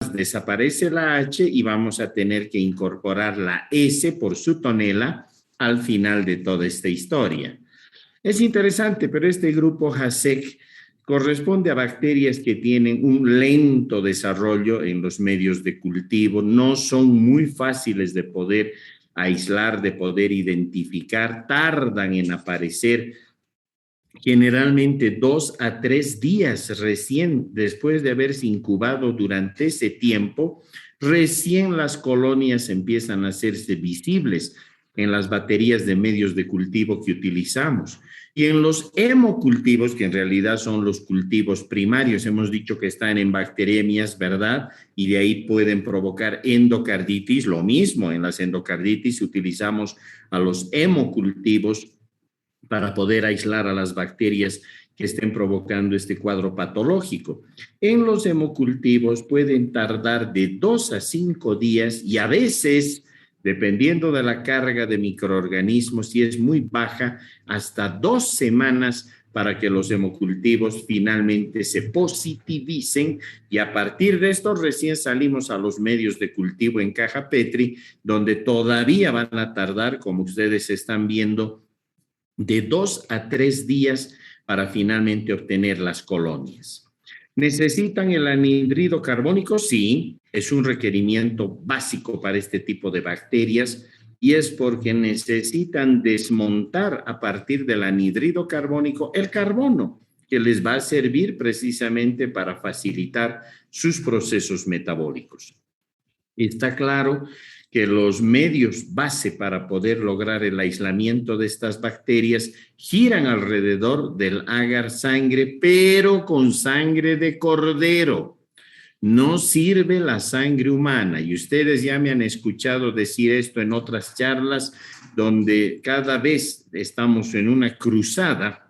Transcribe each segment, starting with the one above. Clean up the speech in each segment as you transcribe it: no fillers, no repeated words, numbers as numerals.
más desaparece la H y vamos a tener que incorporar la S por su tonela al final de toda esta historia. Es interesante, pero este grupo HASEC corresponde a bacterias que tienen un lento desarrollo en los medios de cultivo, no son muy fáciles de poder aislar, de poder identificar, tardan en aparecer generalmente 2 a 3 días recién después de haberse incubado durante ese tiempo, recién las colonias empiezan a hacerse visibles en las baterías de medios de cultivo que utilizamos. Y en los hemocultivos, que en realidad son los cultivos primarios, hemos dicho que están en bacteriemias, ¿verdad? Y de ahí pueden provocar endocarditis. Lo mismo, en las endocarditis utilizamos a los hemocultivos para poder aislar a las bacterias que estén provocando este cuadro patológico. En los hemocultivos pueden tardar de 2 a 5 días y a veces, dependiendo de la carga de microorganismos, si es muy baja, hasta 2 semanas para que los hemocultivos finalmente se positivicen y a partir de esto recién salimos a los medios de cultivo en caja Petri, donde todavía van a tardar, como ustedes están viendo, de 2 a 3 días para finalmente obtener las colonias. ¿Necesitan el anhídrido carbónico? Sí, es un requerimiento básico para este tipo de bacterias y es porque necesitan desmontar a partir del anhídrido carbónico el carbono, que les va a servir precisamente para facilitar sus procesos metabólicos. Está claro que los medios base para poder lograr el aislamiento de estas bacterias giran alrededor del agar sangre, pero con sangre de cordero. No sirve la sangre humana y ustedes ya me han escuchado decir esto en otras charlas donde cada vez estamos en una cruzada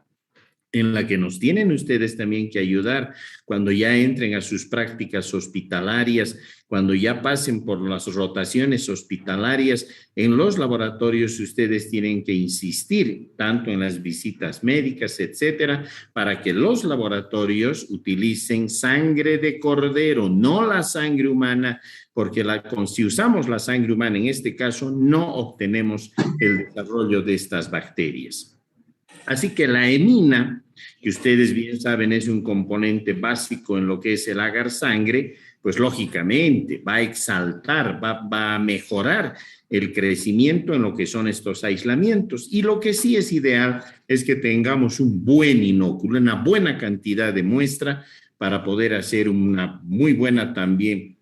en la que nos tienen ustedes también que ayudar cuando ya entren a sus prácticas hospitalarias, cuando ya pasen por las rotaciones hospitalarias, en los laboratorios ustedes tienen que insistir tanto en las visitas médicas, etcétera, para que los laboratorios utilicen sangre de cordero, no la sangre humana, porque si usamos la sangre humana en este caso, no obtenemos el desarrollo de estas bacterias. Así que la hemina, que ustedes bien saben es un componente básico en lo que es el agar sangre, pues lógicamente va a exaltar, va a mejorar el crecimiento en lo que son estos aislamientos. Y lo que sí es ideal es que tengamos un buen inóculo, una buena cantidad de muestra para poder hacer una muy buena también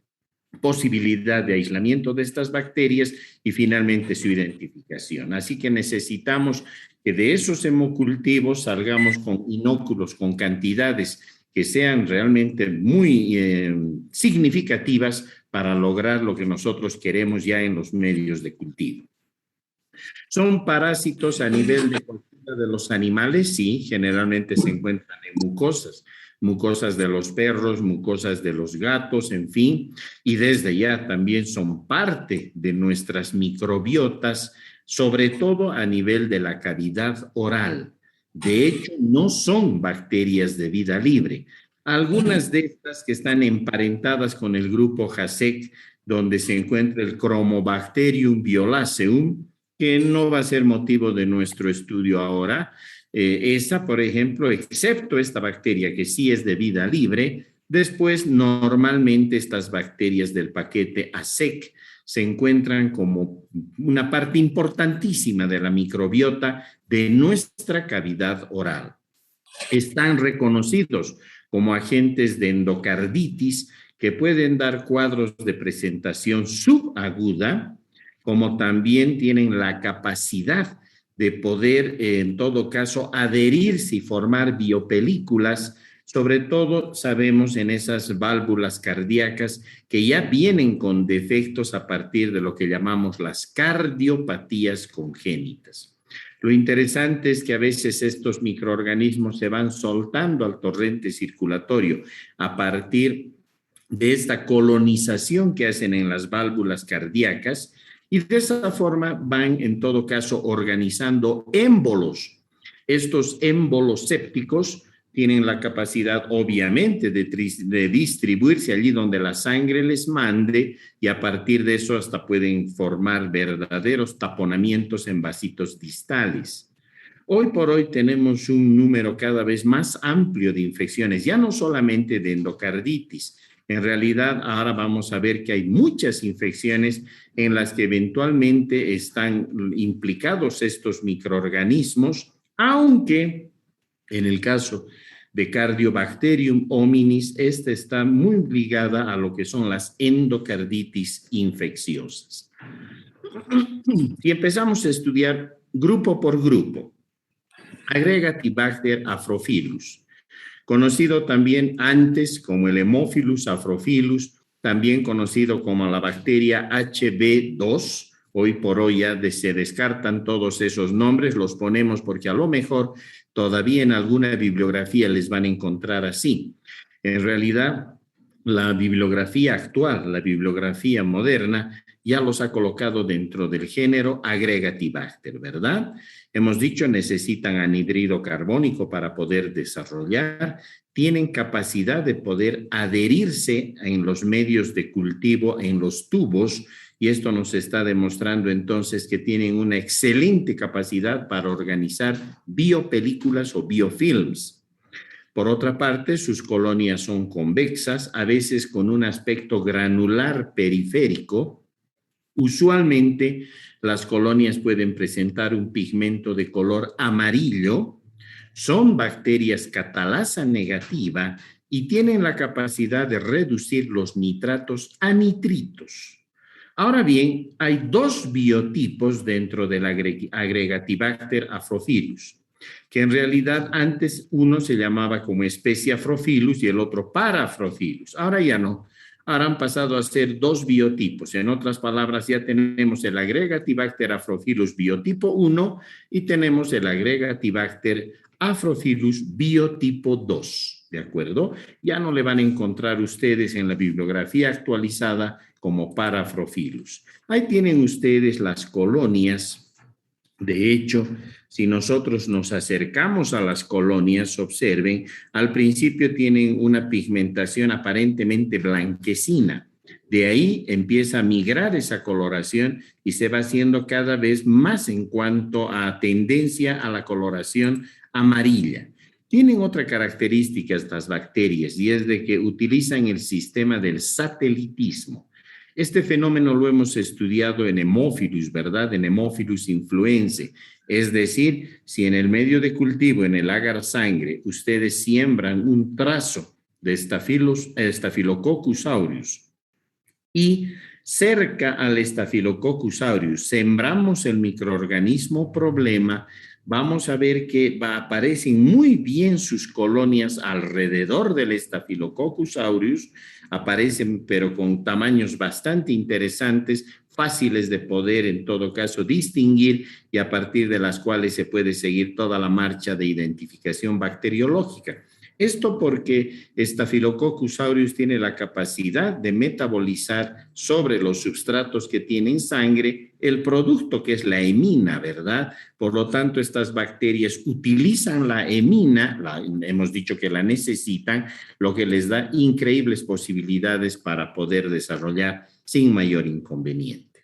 posibilidad de aislamiento de estas bacterias y finalmente su identificación. Así que necesitamos que de esos hemocultivos salgamos con inóculos, con cantidades que sean realmente muy significativas para lograr lo que nosotros queremos ya en los medios de cultivo. ¿Son parásitos a nivel de cultura de los animales? Sí, generalmente se encuentran en mucosas de los perros, mucosas de los gatos, en fin, y desde ya también son parte de nuestras microbiotas, sobre todo a nivel de la cavidad oral. De hecho, no son bacterias de vida libre. Algunas de estas que están emparentadas con el grupo HASEC, donde se encuentra el Chromobacterium violaceum, que no va a ser motivo de nuestro estudio ahora. Esa, por ejemplo, excepto esta bacteria que sí es de vida libre, después normalmente estas bacterias del paquete ASEC se encuentran como una parte importantísima de la microbiota de nuestra cavidad oral. Están reconocidos como agentes de endocarditis que pueden dar cuadros de presentación subaguda, como también tienen la capacidad de poder, en todo caso, adherirse y formar biopelículas. Sobre todo sabemos en esas válvulas cardíacas que ya vienen con defectos a partir de lo que llamamos las cardiopatías congénitas. Lo interesante es que a veces estos microorganismos se van soltando al torrente circulatorio a partir de esta colonización que hacen en las válvulas cardíacas y de esa forma van en todo caso organizando émbolos. Estos émbolos sépticos tienen la capacidad, obviamente, de distribuirse allí donde la sangre les mande y a partir de eso hasta pueden formar verdaderos taponamientos en vasitos distales. Hoy por hoy tenemos un número cada vez más amplio de infecciones, ya no solamente de endocarditis. En realidad, ahora vamos a ver que hay muchas infecciones en las que eventualmente están implicados estos microorganismos, aunque en el caso de Cardiobacterium hominis, esta está muy ligada a lo que son las endocarditis infecciosas. Y empezamos a estudiar grupo por grupo. Agregatibacter afrophilus, conocido también antes como el Haemophilus afrophilus, también conocido como la bacteria HB2. Hoy por hoy ya se descartan todos esos nombres, los ponemos porque a lo mejor todavía en alguna bibliografía les van a encontrar así. En realidad, la bibliografía actual, la bibliografía moderna, ya los ha colocado dentro del género Agregatibacter, ¿verdad? Hemos dicho, necesitan anhídrido carbónico para poder desarrollar, tienen capacidad de poder adherirse en los medios de cultivo, en los tubos, y esto nos está demostrando entonces que tienen una excelente capacidad para organizar biopelículas o biofilms. Por otra parte, sus colonias son convexas, a veces con un aspecto granular periférico. Usualmente, las colonias pueden presentar un pigmento de color amarillo, son bacterias catalasa negativa y tienen la capacidad de reducir los nitratos a nitritos. Ahora bien, hay dos biotipos dentro del Agregatibacter afrophilus, que en realidad antes uno se llamaba como especie afrophilus y el otro Parafrophilus. Ahora ya no. Ahora han pasado a ser dos biotipos. En otras palabras, ya tenemos el Agregatibacter afrophilus biotipo 1 y tenemos el Agregatibacter afrophilus biotipo 2. ¿De acuerdo? Ya no le van a encontrar ustedes en la bibliografía actualizada como Parafrophilus. Ahí tienen ustedes las colonias. De hecho, si nosotros nos acercamos a las colonias, observen, al principio tienen una pigmentación aparentemente blanquecina. De ahí empieza a migrar esa coloración y se va haciendo cada vez más en cuanto a tendencia a la coloración amarilla. Tienen otra característica estas bacterias y es de que utilizan el sistema del satelitismo. Este fenómeno lo hemos estudiado en Haemophilus, ¿verdad? En Haemophilus influenzae. Es decir, si en el medio de cultivo, en el agar sangre, ustedes siembran un trazo de Staphylococcus aureus y cerca al Staphylococcus aureus sembramos el microorganismo problema, vamos a ver que aparecen muy bien sus colonias alrededor del Staphylococcus aureus, aparecen pero con tamaños bastante interesantes, fáciles de poder en todo caso distinguir y a partir de las cuales se puede seguir toda la marcha de identificación bacteriológica. Esto porque Staphylococcus aureus tiene la capacidad de metabolizar sobre los substratos que tienen sangre el producto que es la hemina, ¿verdad? Por lo tanto, estas bacterias utilizan la hemina, hemos dicho que la necesitan, lo que les da increíbles posibilidades para poder desarrollar sin mayor inconveniente.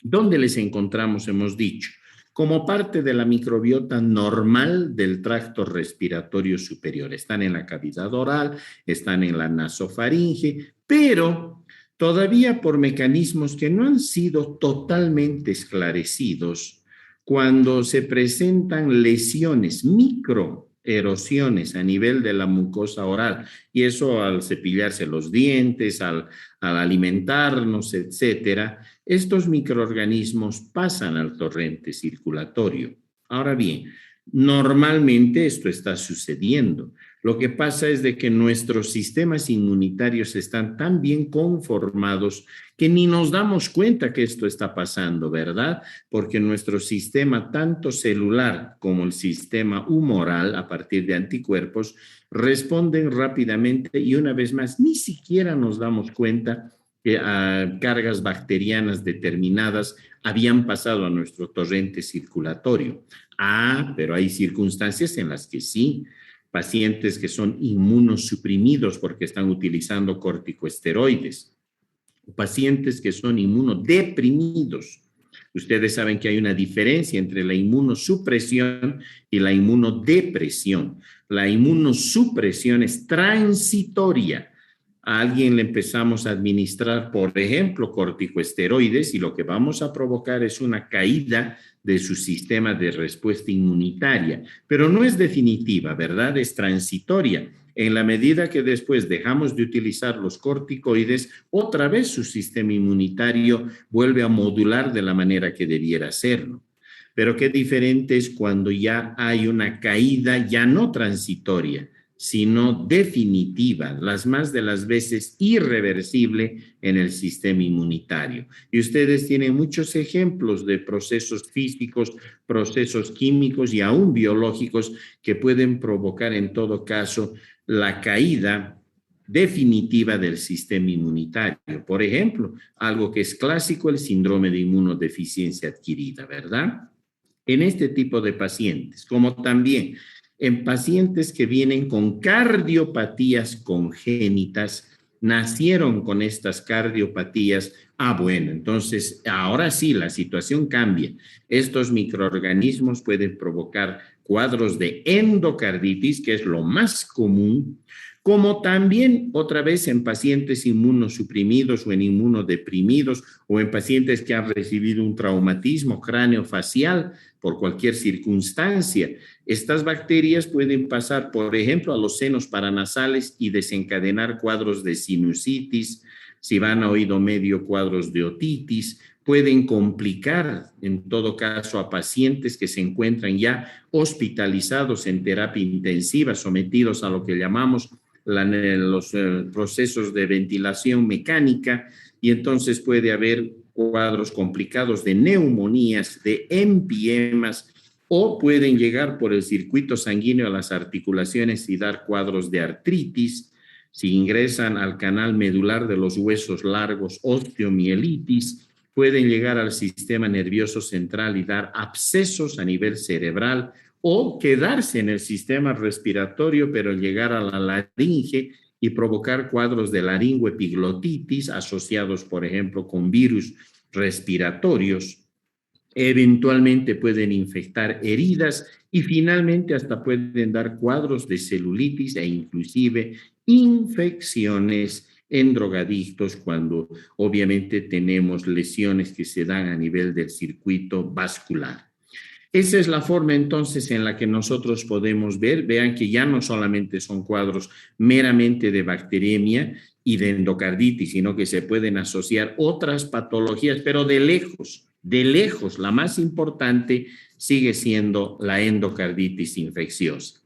¿Dónde les encontramos? Hemos dicho, como parte de la microbiota normal del tracto respiratorio superior. Están en la cavidad oral, están en la nasofaringe, pero todavía por mecanismos que no han sido totalmente esclarecidos, cuando se presentan lesiones, microerosiones a nivel de la mucosa oral, y eso al cepillarse los dientes, al alimentarnos, etcétera, estos microorganismos pasan al torrente circulatorio. Ahora bien, normalmente esto está sucediendo. Lo que pasa es de que nuestros sistemas inmunitarios están tan bien conformados que ni nos damos cuenta que esto está pasando, ¿verdad? Porque nuestro sistema, tanto celular como el sistema humoral, a partir de anticuerpos, responden rápidamente y una vez más, ni siquiera nos damos cuenta que cargas bacterianas determinadas habían pasado a nuestro torrente circulatorio. Pero hay circunstancias en las que sí. pacientes que son inmunosuprimidos porque están utilizando corticosteroides, pacientes que son inmunodeprimidos. Ustedes saben que hay una diferencia entre la inmunosupresión y la inmunodepresión. La inmunosupresión es transitoria. A alguien le empezamos a administrar, por ejemplo, corticosteroides y lo que vamos a provocar es una caída de su sistema de respuesta inmunitaria, pero no es definitiva, ¿verdad? Es transitoria. En la medida que después dejamos de utilizar los corticoides, otra vez su sistema inmunitario vuelve a modular de la manera que debiera hacerlo. Pero qué diferente es cuando ya hay una caída ya no transitoria, sino definitiva, las más de las veces irreversible en el sistema inmunitario. Y ustedes tienen muchos ejemplos de procesos físicos, procesos químicos y aún biológicos que pueden provocar en todo caso la caída definitiva del sistema inmunitario. Por ejemplo, algo que es clásico, el síndrome de inmunodeficiencia adquirida, ¿verdad? En este tipo de pacientes, como también en pacientes que vienen con cardiopatías congénitas, nacieron con estas cardiopatías. Bueno, entonces ahora sí la situación cambia. Estos microorganismos pueden provocar cuadros de endocarditis, que es lo más común, como también otra vez en pacientes inmunosuprimidos o en inmunodeprimidos o en pacientes que han recibido un traumatismo craneofacial por cualquier circunstancia. Estas bacterias pueden pasar, por ejemplo, a los senos paranasales y desencadenar cuadros de sinusitis, si van a oído medio, cuadros de otitis, pueden complicar en todo caso a pacientes que se encuentran ya hospitalizados en terapia intensiva, sometidos a lo que llamamos los procesos de ventilación mecánica, y entonces puede haber cuadros complicados de neumonías, de empiemas, o pueden llegar por el circuito sanguíneo a las articulaciones y dar cuadros de artritis. Si ingresan al canal medular de los huesos largos, osteomielitis, pueden llegar al sistema nervioso central y dar abscesos a nivel cerebral, o quedarse en el sistema respiratorio, pero llegar a la laringe y provocar cuadros de laringoepiglotitis asociados, por ejemplo, con virus respiratorios. Eventualmente pueden infectar heridas y finalmente hasta pueden dar cuadros de celulitis e inclusive infecciones en drogadictos cuando obviamente tenemos lesiones que se dan a nivel del circuito vascular. Esa es la forma entonces en la que nosotros podemos ver. Vean que ya no solamente son cuadros meramente de bacteriemia y de endocarditis, sino que se pueden asociar otras patologías, pero de lejos, la más importante sigue siendo la endocarditis infecciosa.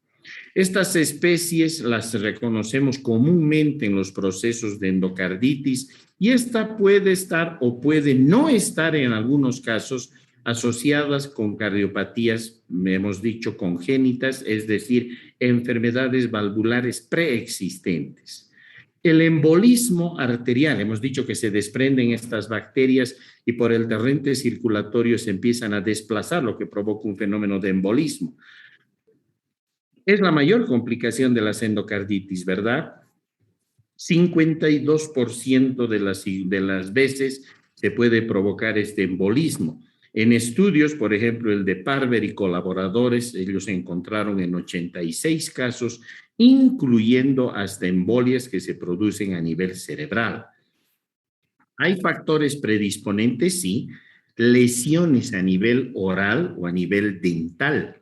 Estas especies las reconocemos comúnmente en los procesos de endocarditis y esta puede estar o puede no estar en algunos casos asociadas con cardiopatías, hemos dicho, congénitas, es decir, enfermedades valvulares preexistentes. El embolismo arterial, hemos dicho que se desprenden estas bacterias y por el torrente circulatorio se empiezan a desplazar, lo que provoca un fenómeno de embolismo. Es la mayor complicación de las endocarditis, ¿verdad? 52% de las veces se puede provocar este embolismo. En estudios, por ejemplo, el de Parver y colaboradores, ellos encontraron en 86 casos, incluyendo hasta embolias que se producen a nivel cerebral. ¿Hay factores predisponentes? Sí. Lesiones a nivel oral o a nivel dental.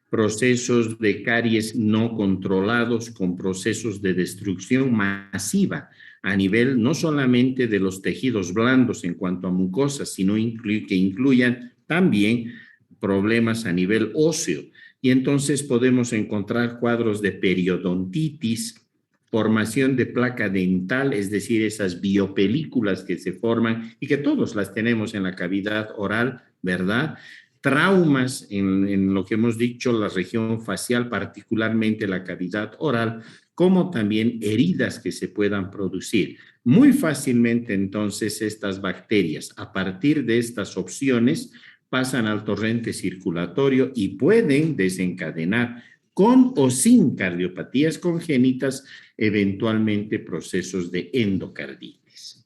Procesos de caries no controlados con procesos de destrucción masiva a nivel no solamente de los tejidos blandos en cuanto a mucosas, sino que incluyan también problemas a nivel óseo. Y entonces podemos encontrar cuadros de periodontitis, formación de placa dental, es decir, esas biopelículas que se forman y que todos las tenemos en la cavidad oral, ¿verdad? Traumas en lo que hemos dicho, la región facial, particularmente la cavidad oral, como también heridas que se puedan producir. Muy fácilmente, entonces, estas bacterias, a partir de estas opciones, pasan al torrente circulatorio y pueden desencadenar con o sin cardiopatías congénitas, eventualmente procesos de endocarditis.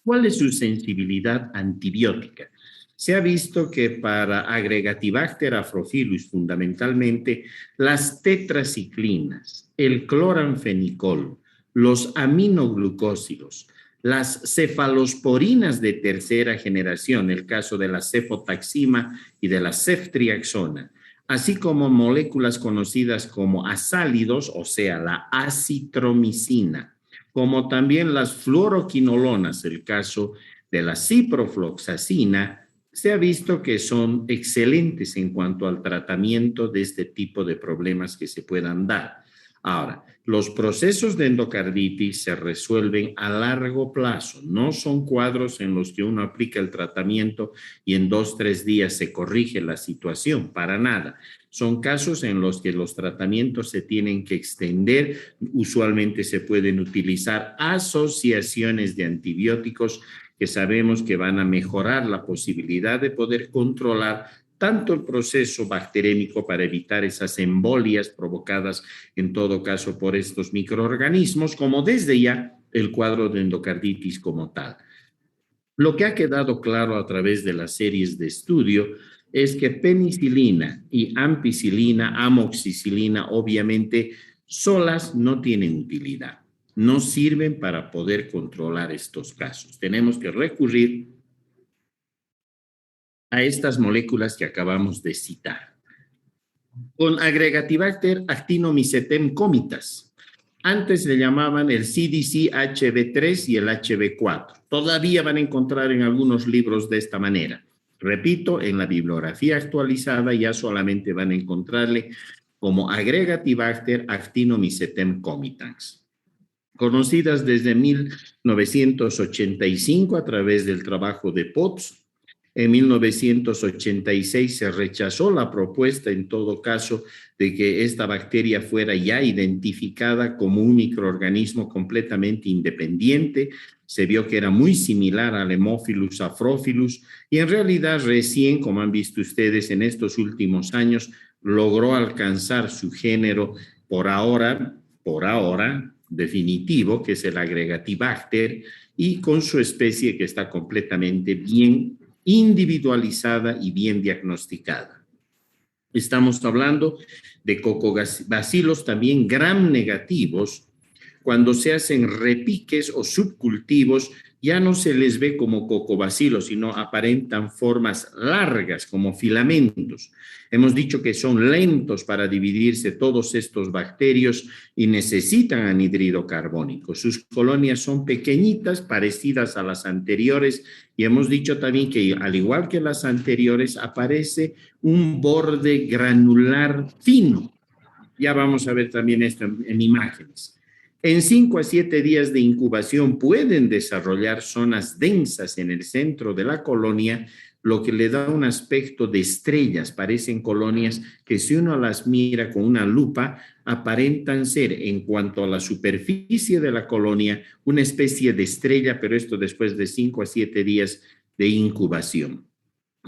¿Cuál es su sensibilidad antibiótica? Se ha visto que para Agregatibacter afrophilus, fundamentalmente, las tetraciclinas, el cloranfenicol, los aminoglucósidos, las cefalosporinas de tercera generación, el caso de la cefotaxima y de la ceftriaxona, así como moléculas conocidas como azálidos, o sea, la acitromicina, como también las fluoroquinolonas, el caso de la ciprofloxacina, se ha visto que son excelentes en cuanto al tratamiento de este tipo de problemas que se puedan dar. Ahora, los procesos de endocarditis se resuelven a largo plazo, no son cuadros en los que uno aplica el tratamiento y en 2-3 días se corrige la situación, para nada. Son casos en los que los tratamientos se tienen que extender, usualmente se pueden utilizar asociaciones de antibióticos que sabemos que van a mejorar la posibilidad de poder controlar tanto el proceso bacterémico para evitar esas embolias provocadas en todo caso por estos microorganismos, como desde ya el cuadro de endocarditis como tal. Lo que ha quedado claro a través de las series de estudio es que penicilina y ampicilina, amoxicilina, obviamente solas no tienen utilidad, no sirven para poder controlar estos casos. Tenemos que recurrir a estas moléculas que acabamos de citar. Con Agregatibacter actinomycetem comitas. Antes se llamaban el CDC HB3 y el HB4. Todavía van a encontrar en algunos libros de esta manera. Repito, en la bibliografía actualizada ya solamente van a encontrarle como Agregatibacter actinomycetem comitans. Conocidas desde 1985 a través del trabajo de Potts. En 1986 se rechazó la propuesta, en todo caso, de que esta bacteria fuera ya identificada como un microorganismo completamente independiente. Se vio que era muy similar al Haemophilus afrophilus y en realidad recién, como han visto ustedes en estos últimos años, logró alcanzar su género por ahora, definitivo, que es el Agregatibacter, y con su especie que está completamente bien individualizada y bien diagnosticada. Estamos hablando de cocobacilos también gram negativos. Cuando se hacen repiques o subcultivos, ya no se les ve como cocobacilos, sino aparentan formas largas como filamentos. Hemos dicho que son lentos para dividirse todos estos bacterios y necesitan anhídrido carbónico. Sus colonias son pequeñitas, parecidas a las anteriores, y hemos dicho también que al igual que las anteriores aparece un borde granular fino. Ya vamos a ver también esto en imágenes. En 5 a 7 días de incubación pueden desarrollar zonas densas en el centro de la colonia, lo que le da un aspecto de estrellas. Parecen colonias que si uno las mira con una lupa, aparentan ser, en cuanto a la superficie de la colonia, una especie de estrella, pero esto después de 5 a 7 días de incubación.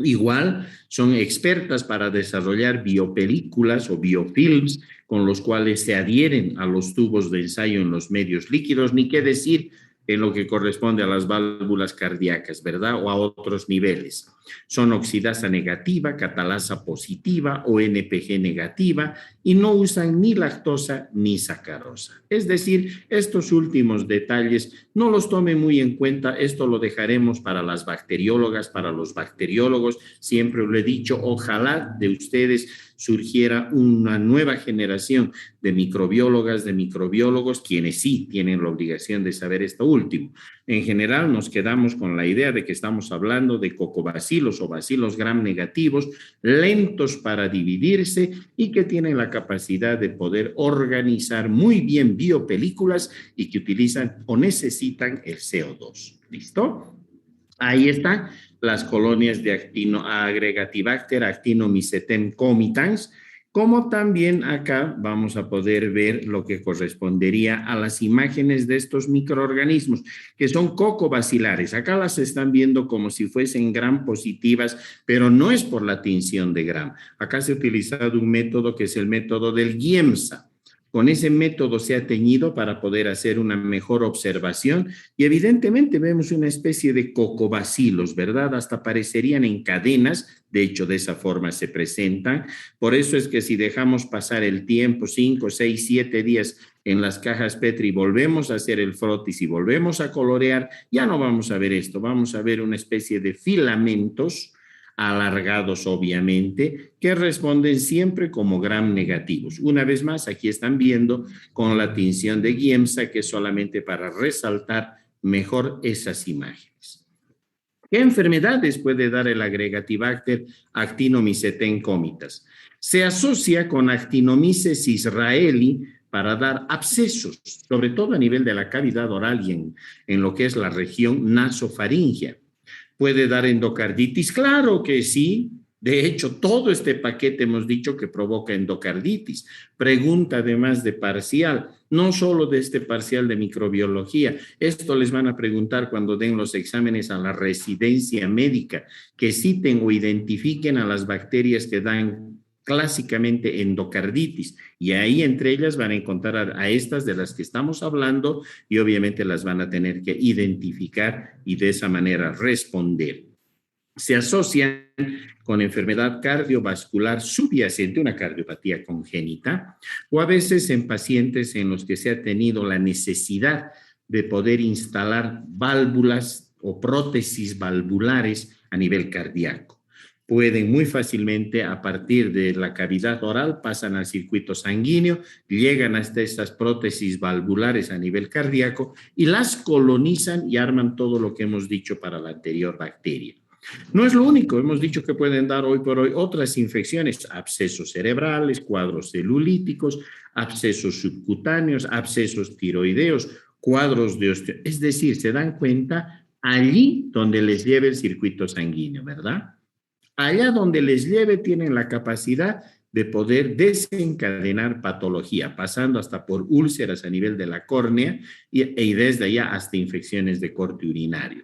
Igual son expertas para desarrollar biopelículas o biofilms con los cuales se adhieren a los tubos de ensayo en los medios líquidos, ni qué decir en lo que corresponde a las válvulas cardíacas, ¿verdad? O a otros niveles. Son oxidasa negativa, catalasa positiva o NPG negativa y no usan ni lactosa ni sacarosa. Es decir, estos últimos detalles no los tomen muy en cuenta, esto lo dejaremos para las bacteriólogas, para los bacteriólogos. Siempre lo he dicho, ojalá de ustedes surgiera una nueva generación de microbiólogas, de microbiólogos, quienes sí tienen la obligación de saber esto último. En general nos quedamos con la idea de que estamos hablando de cocobacilos o bacilos gram negativos, lentos para dividirse y que tienen la capacidad de poder organizar muy bien biopelículas y que utilizan o necesitan el CO2. ¿Listo? Ahí están las colonias de Agregatibacter actinomycetem comitans Como también acá vamos a poder ver lo que correspondería a las imágenes de estos microorganismos, que son cocobacilares. Acá las están viendo como si fuesen gram positivas, pero no es por la tinción de gram. Acá se ha utilizado un método que es el método del Giemsa. Con ese método se ha teñido para poder hacer una mejor observación y evidentemente vemos una especie de cocobacilos, ¿verdad? Hasta parecerían en cadenas, de hecho de esa forma se presentan. Por eso es que si dejamos pasar el tiempo, 5, 6, 7 días en las cajas Petri, volvemos a hacer el frotis y volvemos a colorear, ya no vamos a ver esto, vamos a ver una especie de filamentos alargados obviamente, que responden siempre como gram negativos. Una vez más, aquí están viendo con la tinción de Giemsa, que es solamente para resaltar mejor esas imágenes. ¿Qué enfermedades puede dar el Agregatibacter actinomycetem comitas? Se asocia con Actinomyces israeli para dar abscesos, sobre todo a nivel de la cavidad oral y en lo que es la región nasofaringea. ¿Puede dar endocarditis? Claro que sí. De hecho, todo este paquete hemos dicho que provoca endocarditis. Pregunta además de parcial, no solo de este parcial de microbiología. Esto les van a preguntar cuando den los exámenes a la residencia médica, que citen o identifiquen a las bacterias que dan clásicamente endocarditis, y ahí entre ellas van a encontrar a estas de las que estamos hablando y obviamente las van a tener que identificar y de esa manera responder. Se asocian con enfermedad cardiovascular subyacente, una cardiopatía congénita, o a veces en pacientes en los que se ha tenido la necesidad de poder instalar válvulas o prótesis valvulares a nivel cardíaco. Pueden muy fácilmente, a partir de la cavidad oral, pasan al circuito sanguíneo, llegan hasta estas prótesis valvulares a nivel cardíaco y las colonizan y arman todo lo que hemos dicho para la anterior bacteria. No es lo único, hemos dicho que pueden dar hoy por hoy otras infecciones, abscesos cerebrales, cuadros celulíticos, abscesos subcutáneos, abscesos tiroideos, cuadros de osteo. Es decir, se dan cuenta allí donde les lleve el circuito sanguíneo, ¿verdad? Allá donde les lleve tienen la capacidad de poder desencadenar patología, pasando hasta por úlceras a nivel de la córnea y desde allá hasta infecciones de corte urinario.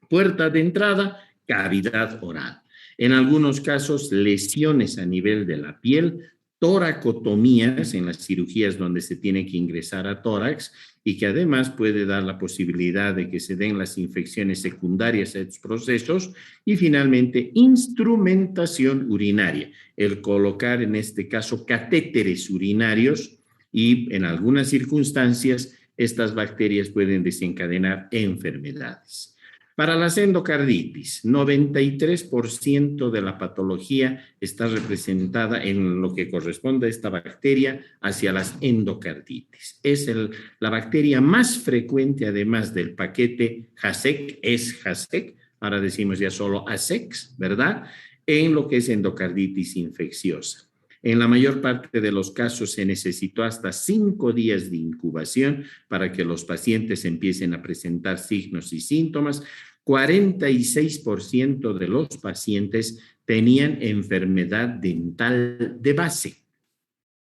Puerta de entrada, cavidad oral. En algunos casos, lesiones a nivel de la piel, toracotomías en las cirugías donde se tiene que ingresar a tórax y que además puede dar la posibilidad de que se den las infecciones secundarias a estos procesos y finalmente instrumentación urinaria, el colocar en este caso catéteres urinarios y en algunas circunstancias estas bacterias pueden desencadenar enfermedades. Para las endocarditis, 93% de la patología está representada en lo que corresponde a esta bacteria hacia las endocarditis. Es la bacteria más frecuente, además del paquete HASEC, es HASEC, ahora decimos ya solo ASEX, ¿verdad? En lo que es endocarditis infecciosa. En la mayor parte de los casos se necesitó hasta 5 días de incubación para que los pacientes empiecen a presentar signos y síntomas. 46% de los pacientes tenían enfermedad dental de base.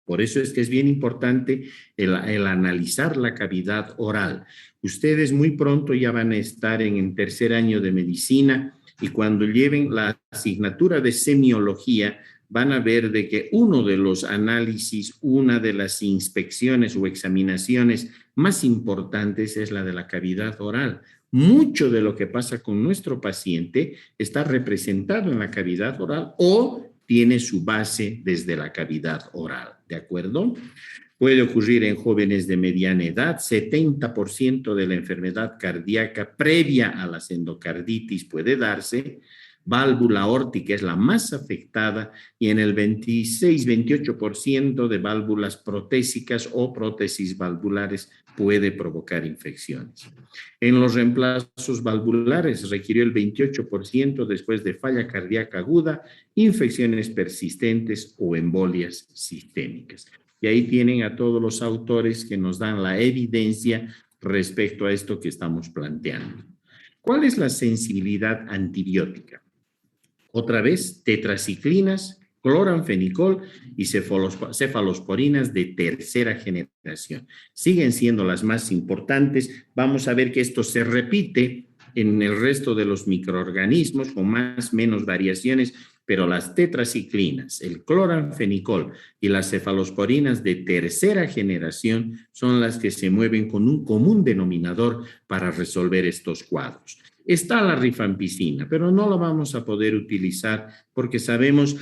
Por eso es que es bien importante el analizar la cavidad oral. Ustedes muy pronto ya van a estar en tercer año de medicina y cuando lleven la asignatura de semiología van a ver de que uno de los análisis, una de las inspecciones o examinaciones más importantes es la de la cavidad oral. Mucho de lo que pasa con nuestro paciente está representado en la cavidad oral o tiene su base desde la cavidad oral, ¿de acuerdo? Puede ocurrir en jóvenes de mediana edad, 70% de la enfermedad cardíaca previa a las endocarditis puede darse, válvula aórtica es la más afectada y en el 26-28% de válvulas protésicas o prótesis valvulares puede provocar infecciones. En los reemplazos valvulares requirió el 28% después de falla cardíaca aguda, infecciones persistentes o embolias sistémicas. Y ahí tienen a todos los autores que nos dan la evidencia respecto a esto que estamos planteando. ¿Cuál es la sensibilidad antibiótica? Otra vez, tetraciclinas cloranfenicol y cefalosporinas de tercera generación. Siguen siendo las más importantes. Vamos a ver que esto se repite en el resto de los microorganismos con más o menos variaciones, pero las tetraciclinas, el cloranfenicol y las cefalosporinas de tercera generación son las que se mueven con un común denominador para resolver estos cuadros. Está la rifampicina, pero no la vamos a poder utilizar porque sabemos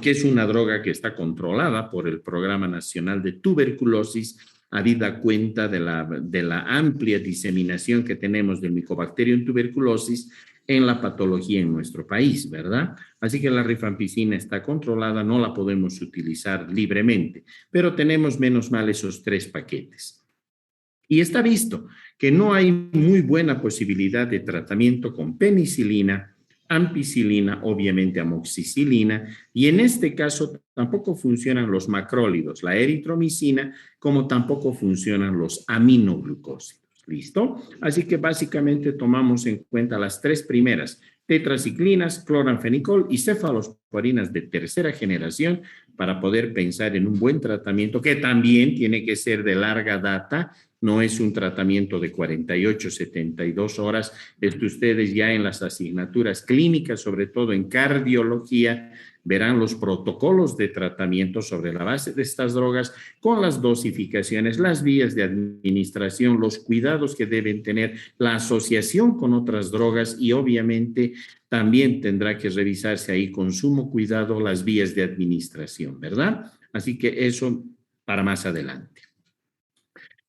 que es una droga que está controlada por el Programa Nacional de Tuberculosis, habida cuenta de la amplia diseminación que tenemos del Mycobacterium tuberculosis en la patología en nuestro país, ¿verdad? Así que la rifampicina está controlada, no la podemos utilizar libremente, pero tenemos menos mal esos 3 paquetes. Y está visto que no hay muy buena posibilidad de tratamiento con penicilina, ampicilina, obviamente amoxicilina, y en este caso tampoco funcionan los macrólidos, la eritromicina, como tampoco funcionan los aminoglucósidos. ¿Listo? Así que básicamente tomamos en cuenta las 3 primeras, tetraciclinas, cloranfenicol y cefalosporinas de tercera generación para poder pensar en un buen tratamiento que también tiene que ser de larga data. No es un tratamiento de 48, 72 horas. Esto ustedes ya en las asignaturas clínicas, sobre todo en cardiología, verán los protocolos de tratamiento sobre la base de estas drogas con las dosificaciones, las vías de administración, los cuidados que deben tener, la asociación con otras drogas y obviamente también tendrá que revisarse ahí con sumo cuidado las vías de administración, ¿verdad? Así que eso para más adelante.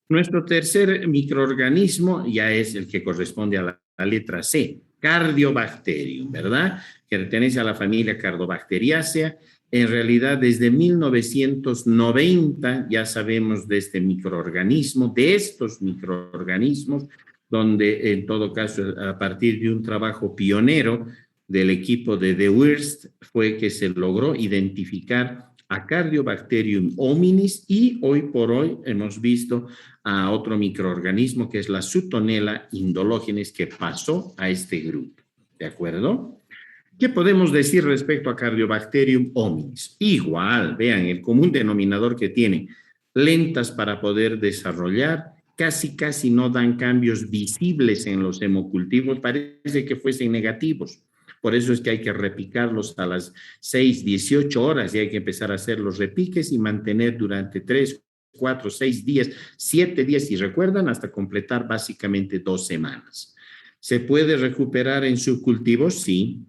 Nuestro tercer microorganismo ya es el que corresponde a la letra C, Cardiobacterium, ¿verdad? Que pertenece a la familia Cardobacteriaceae. En realidad, desde 1990 ya sabemos de este microorganismo, de estos microorganismos, donde en todo caso, a partir de un trabajo pionero del equipo de De Wirst, fue que se logró identificar a Cardiobacterium hominis y hoy por hoy hemos visto a otro microorganismo que es la Sutonella indológenes que pasó a este grupo. ¿De acuerdo? ¿Qué podemos decir respecto a Cardiobacterium hominis? Igual, vean, el común denominador que tiene, lentas para poder desarrollar, casi no dan cambios visibles en los hemocultivos, parece que fuesen negativos. Por eso es que hay que repicarlos a las 6, 18 horas y hay que empezar a hacer los repiques y mantener durante 3, 4, 6 días, 7 días, si recuerdan, hasta completar básicamente 2 semanas. ¿Se puede recuperar en subcultivos? Sí.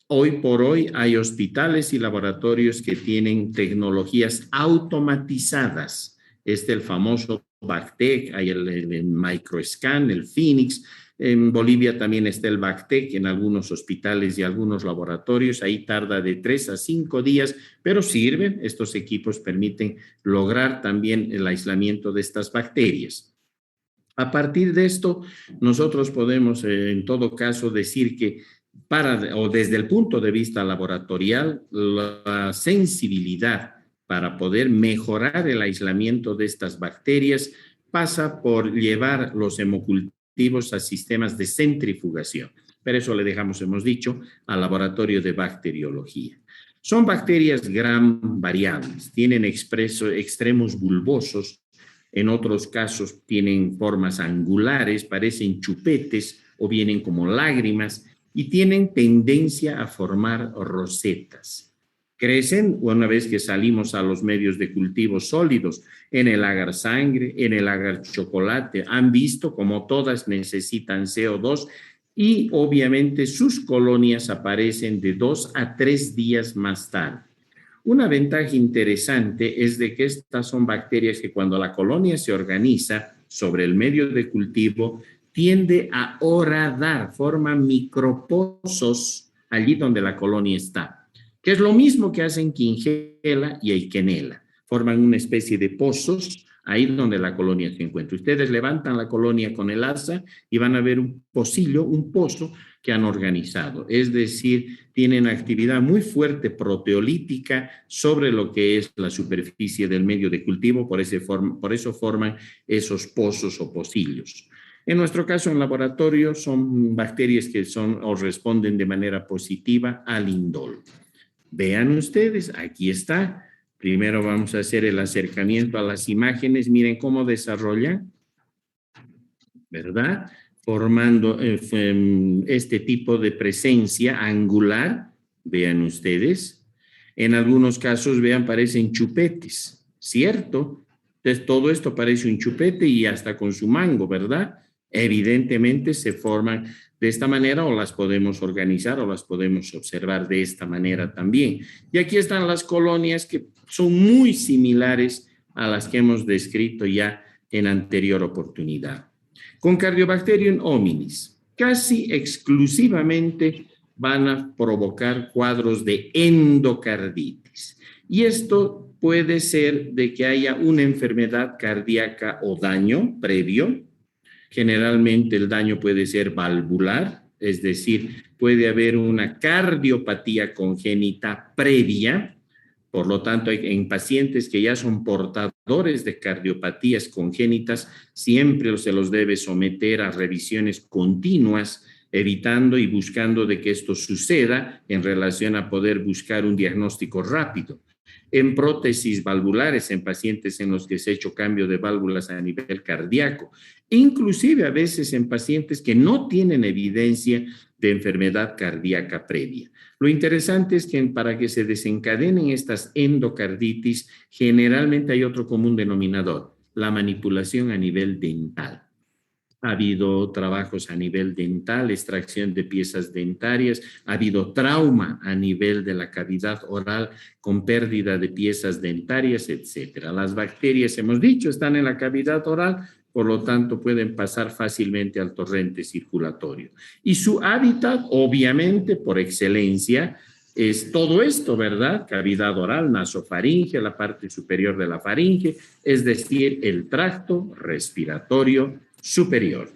Hoy por hoy hay hospitales y laboratorios que tienen tecnologías automatizadas. El famoso Bactec, hay el Microscan, el Phoenix. En Bolivia también está el Bactec en algunos hospitales y algunos laboratorios. Ahí tarda de 3 a 5 días, pero sirven. Estos equipos permiten lograr también el aislamiento de estas bacterias. A partir de esto, nosotros podemos en todo caso decir que desde el punto de vista laboratorial, la sensibilidad para poder mejorar el aislamiento de estas bacterias pasa por llevar los hemocultivos a sistemas de centrifugación. Pero eso le dejamos, hemos dicho, al laboratorio de bacteriología. Son bacterias gram variables, tienen extremos bulbosos, en otros casos tienen formas angulares, parecen chupetes o vienen como lágrimas y tienen tendencia a formar rosetas. Crecen una vez que salimos a los medios de cultivo sólidos, en el agar sangre, en el agar chocolate. Han visto como todas necesitan CO2 y obviamente sus colonias aparecen de 2 a 3 días más tarde. Una ventaja interesante es de que estas son bacterias que cuando la colonia se organiza sobre el medio de cultivo, tiende a horadar, forman micropozos allí donde la colonia está, que es lo mismo que hacen Quingela y Eikenella. Forman una especie de pozos ahí donde la colonia se encuentra. Ustedes levantan la colonia con el asa y van a ver un pocillo, un pozo que han organizado. Es decir, tienen actividad muy fuerte proteolítica sobre lo que es la superficie del medio de cultivo, por eso forman esos pozos o pocillos. En nuestro caso, en laboratorio, son bacterias que son o responden de manera positiva al indol. Vean ustedes, aquí está. Primero vamos a hacer el acercamiento a las imágenes. Miren cómo desarrollan, ¿verdad? Formando este tipo de presencia angular. Vean ustedes. En algunos casos, vean, parecen chupetes, ¿cierto? Entonces, todo esto parece un chupete y hasta con su mango, ¿verdad? Evidentemente se forman de esta manera o las podemos organizar o las podemos observar de esta manera también. Y aquí están las colonias que son muy similares a las que hemos descrito ya en anterior oportunidad. Con Cardiobacterium hominis, casi exclusivamente van a provocar cuadros de endocarditis. Y esto puede ser de que haya una enfermedad cardíaca o daño previo. Generalmente el daño puede ser valvular, es decir, puede haber una cardiopatía congénita previa. Por lo tanto, en pacientes que ya son portadores de cardiopatías congénitas, siempre se los debe someter a revisiones continuas, evitando y buscando de que esto suceda en relación a poder buscar un diagnóstico rápido. En prótesis valvulares, en pacientes en los que se ha hecho cambio de válvulas a nivel cardíaco, inclusive a veces en pacientes que no tienen evidencia de enfermedad cardíaca previa. Lo interesante es que para que se desencadenen estas endocarditis, generalmente hay otro común denominador, la manipulación a nivel dental. Ha habido trabajos a nivel dental, extracción de piezas dentarias, ha habido trauma a nivel de la cavidad oral con pérdida de piezas dentarias, etcétera. Las bacterias, hemos dicho, están en la cavidad oral, por lo tanto pueden pasar fácilmente al torrente circulatorio. Y su hábitat, obviamente, por excelencia, es todo esto, ¿verdad? Cavidad oral, nasofaringe, la parte superior de la faringe, es decir, el tracto respiratorio superior.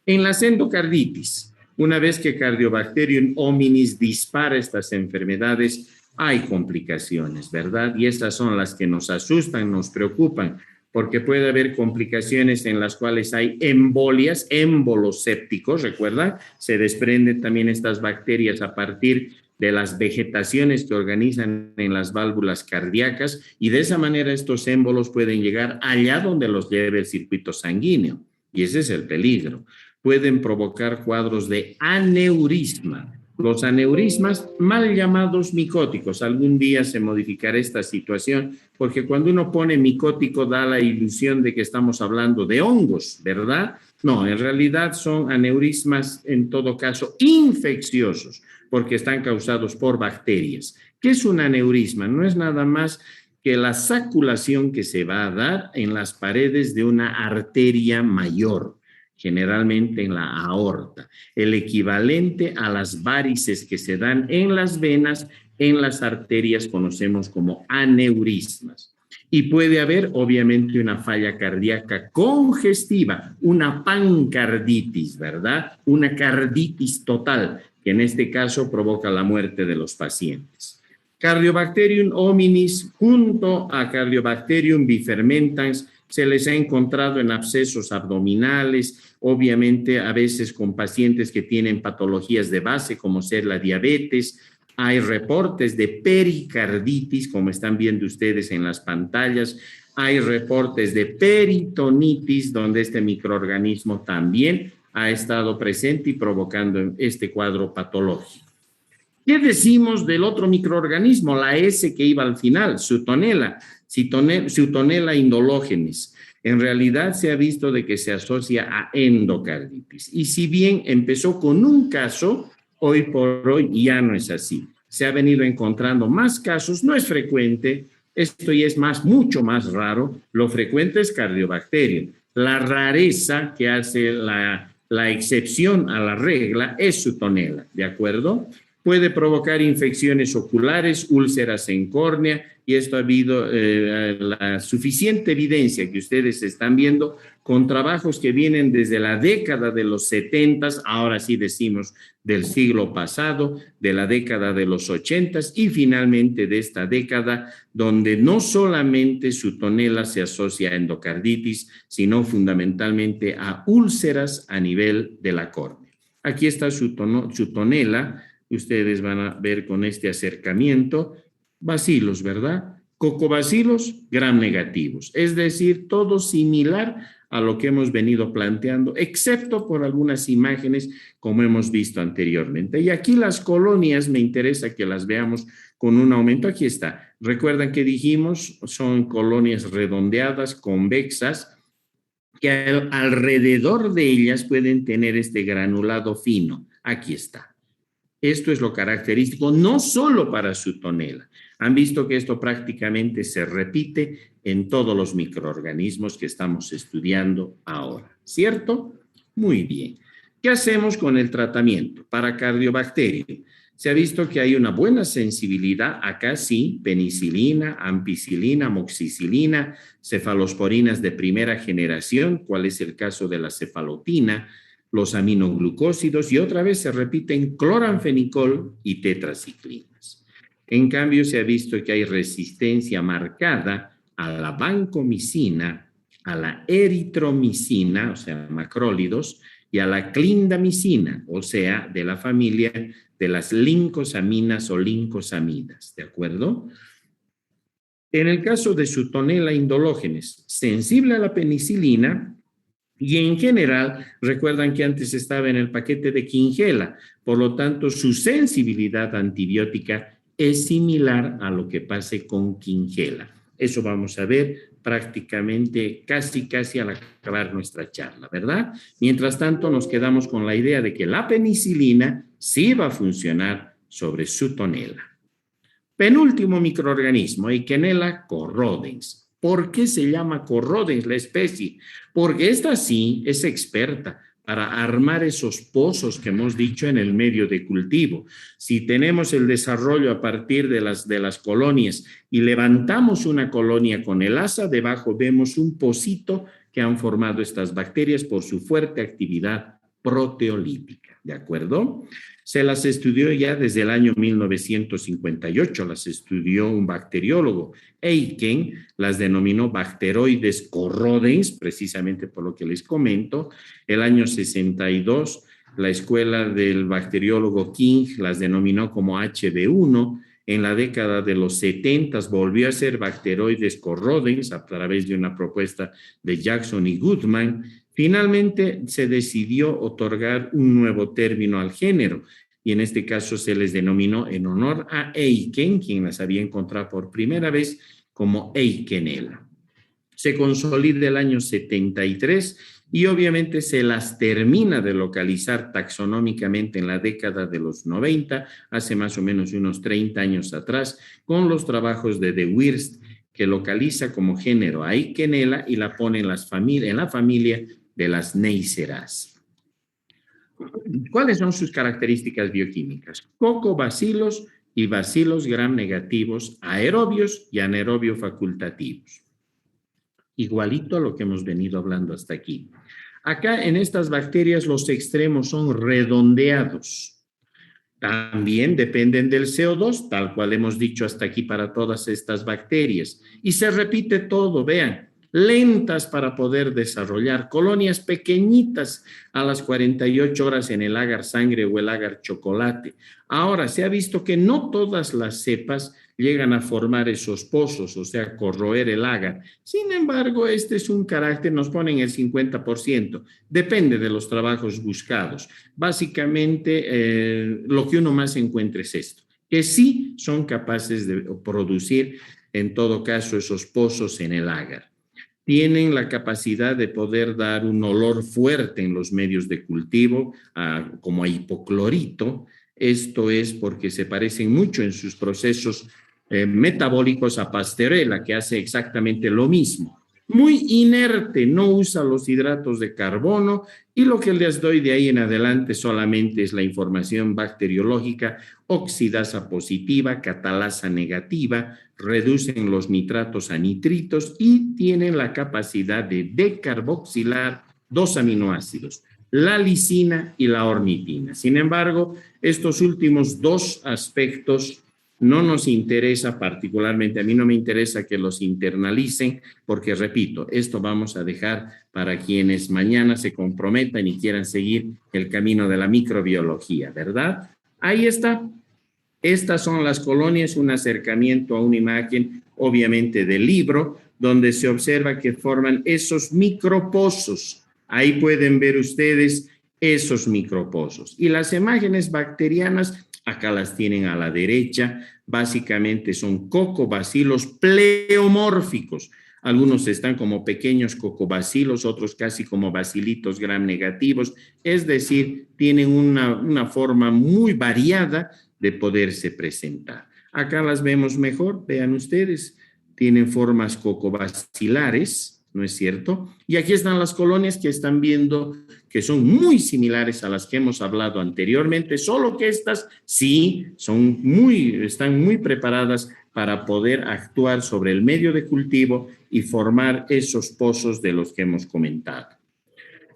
En las endocarditis, una vez que Cardiobacterium hominis dispara estas enfermedades, hay complicaciones, ¿verdad? Y estas son las que nos asustan, nos preocupan, porque puede haber complicaciones en las cuales hay embolias, émbolos sépticos, ¿recuerdan? Se desprenden también estas bacterias a partir de las vegetaciones que organizan en las válvulas cardíacas y de esa manera estos émbolos pueden llegar allá donde los lleve el circuito sanguíneo y ese es el peligro. Pueden provocar cuadros de aneurisma. Los aneurismas mal llamados micóticos. Algún día se modificará esta situación porque cuando uno pone micótico da la ilusión de que estamos hablando de hongos, ¿verdad? No, en realidad son aneurismas en todo caso infecciosos porque están causados por bacterias. ¿Qué es un aneurisma? No es nada más que la saculación que se va a dar en las paredes de una arteria mayor, generalmente en la aorta, el equivalente a las varices que se dan en las venas, en las arterias conocemos como aneurismas. Y puede haber, obviamente, una falla cardíaca congestiva, una pancarditis, ¿verdad? Una carditis total, que en este caso provoca la muerte de los pacientes. Cardiobacterium hominis junto a Cardiobacterium bifermentans se les ha encontrado en abscesos abdominales, obviamente a veces con pacientes que tienen patologías de base como ser la diabetes. Hay reportes de pericarditis, como están viendo ustedes en las pantallas. Hay reportes de peritonitis, donde este microorganismo también ha estado presente y provocando este cuadro patológico. ¿Qué decimos del otro microorganismo? La S que iba al final, Sutonella indológenes. En realidad se ha visto de que se asocia a endocarditis. Y si bien empezó con un caso, hoy por hoy ya no es así. Se ha venido encontrando más casos, no es frecuente, esto ya es mucho más raro. Lo frecuente es Cardiobacterium. La rareza que hace la excepción a la regla es Sutonella, ¿de acuerdo? Puede provocar infecciones oculares, úlceras en córnea, y esto ha habido la suficiente evidencia que ustedes están viendo con trabajos que vienen desde la década de los 70, ahora sí decimos del siglo pasado, de la década de los 80 y finalmente de esta década, donde no solamente Sutonella se asocia a endocarditis, sino fundamentalmente a úlceras a nivel de la córnea. Aquí está Sutonella, ustedes van a ver con este acercamiento, bacilos, ¿verdad? Cocobacilos gram negativos, es decir, todo similar a lo que hemos venido planteando, excepto por algunas imágenes como hemos visto anteriormente. Y aquí las colonias, me interesa que las veamos con un aumento. Aquí está. Recuerdan que dijimos, son colonias redondeadas, convexas, que alrededor de ellas pueden tener este granulado fino. Aquí está. Esto es lo característico, no solo para su tonela. Han visto que esto prácticamente se repite en todos los microorganismos que estamos estudiando ahora, ¿cierto? Muy bien. ¿Qué hacemos con el tratamiento para cardiobacterio? Se ha visto que hay una buena sensibilidad, acá sí, penicilina, ampicilina, amoxicilina, cefalosporinas de primera generación, cuál es el caso de la cefalotina, los aminoglucósidos, y otra vez se repiten cloranfenicol y tetraciclinas. En cambio, se ha visto que hay resistencia marcada a la vancomicina, a la eritromicina, o sea, macrólidos, y a la clindamicina, o sea, de la familia de las lincosaminas o lincosamidas, ¿de acuerdo? En el caso de su tonela indológenes, sensible a la penicilina, y en general, recuerdan que antes estaba en el paquete de Quingela, por lo tanto, su sensibilidad antibiótica es similar a lo que pase con Quingela. Eso vamos a ver prácticamente casi al acabar nuestra charla, ¿verdad? Mientras tanto, nos quedamos con la idea de que la penicilina sí va a funcionar sobre su tonela. Penúltimo microorganismo, Eikenella corrodens. ¿Por qué se llama corrodens la especie? Porque esta sí es experta para armar esos pozos que hemos dicho en el medio de cultivo. Si tenemos el desarrollo a partir de las colonias y levantamos una colonia con el asa, debajo vemos un pocito que han formado estas bacterias por su fuerte actividad proteolítica, ¿de acuerdo? Se las estudió ya desde el año 1958, las estudió un bacteriólogo. Eiken las denominó bacteroides corrodens, precisamente por lo que les comento. El año 62, la escuela del bacteriólogo King las denominó como HB1. En la década de los 70 volvió a ser bacteroides corrodens a través de una propuesta de Jackson y Goodman. Finalmente se decidió otorgar un nuevo término al género y en este caso se les denominó en honor a Eiken, quien las había encontrado por primera vez, como Eikenella. Se consolida el año 73 y obviamente se las termina de localizar taxonómicamente en la década de los 90, hace más o menos unos 30 años atrás, con los trabajos de De Wirst, que localiza como género a Eikenella y la pone en la familia de las Neisseras. ¿Cuáles son sus características bioquímicas? Cocobacilos y bacilos gram negativos aerobios y anaerobio facultativos. Igualito a lo que hemos venido hablando hasta aquí. Acá en estas bacterias los extremos son redondeados. También dependen del CO2, tal cual hemos dicho hasta aquí para todas estas bacterias. Y se repite todo, vean, lentas para poder desarrollar colonias pequeñitas a las 48 horas en el agar sangre o el agar chocolate. Ahora, se ha visto que no todas las cepas llegan a formar esos pozos, o sea, corroer el agar. Sin embargo, este es un carácter, nos ponen el 50%, depende de los trabajos buscados. Básicamente, lo que uno más encuentra es esto, que sí son capaces de producir, en todo caso, esos pozos en el agar. Tienen la capacidad de poder dar un olor fuerte en los medios de cultivo, como a hipoclorito. Esto es porque se parecen mucho en sus procesos metabólicos a Pastorela, que hace exactamente lo mismo. Muy inerte, no usa los hidratos de carbono y lo que les doy de ahí en adelante solamente es la información bacteriológica, oxidasa positiva, catalasa negativa, reducen los nitratos a nitritos y tienen la capacidad de decarboxilar 2 aminoácidos, la lisina y la ornitina. Sin embargo, estos últimos 2 aspectos no nos interesa particularmente, a mí no me interesa que los internalicen, porque repito, esto vamos a dejar para quienes mañana se comprometan y quieran seguir el camino de la microbiología, ¿verdad? Ahí está. Estas son las colonias, un acercamiento a una imagen, obviamente del libro, donde se observa que forman esos micropozos. Ahí pueden ver ustedes esos micropozos. Y las imágenes bacterianas, acá las tienen a la derecha, básicamente son cocobacilos pleomórficos. Algunos están como pequeños cocobacilos, otros casi como bacilitos gram negativos, es decir, tienen una forma muy variada de poderse presentar. Acá las vemos mejor, vean ustedes, tienen formas cocobacilares, ¿no es cierto? Y aquí están las colonias que están viendo que son muy similares a las que hemos hablado anteriormente, solo que estas sí están muy preparadas para poder actuar sobre el medio de cultivo y formar esos pozos de los que hemos comentado.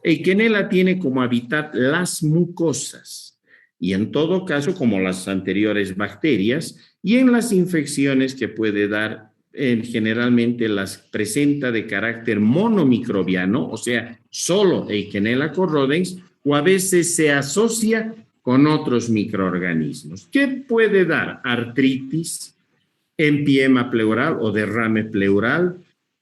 Eikenella tiene como hábitat las mucosas y en todo caso, como las anteriores bacterias, y en las infecciones que puede dar, generalmente las presenta de carácter monomicrobiano, o sea, solo Eikenella corrodens, o a veces se asocia con otros microorganismos. ¿Qué puede dar? Artritis, empiema pleural o derrame pleural,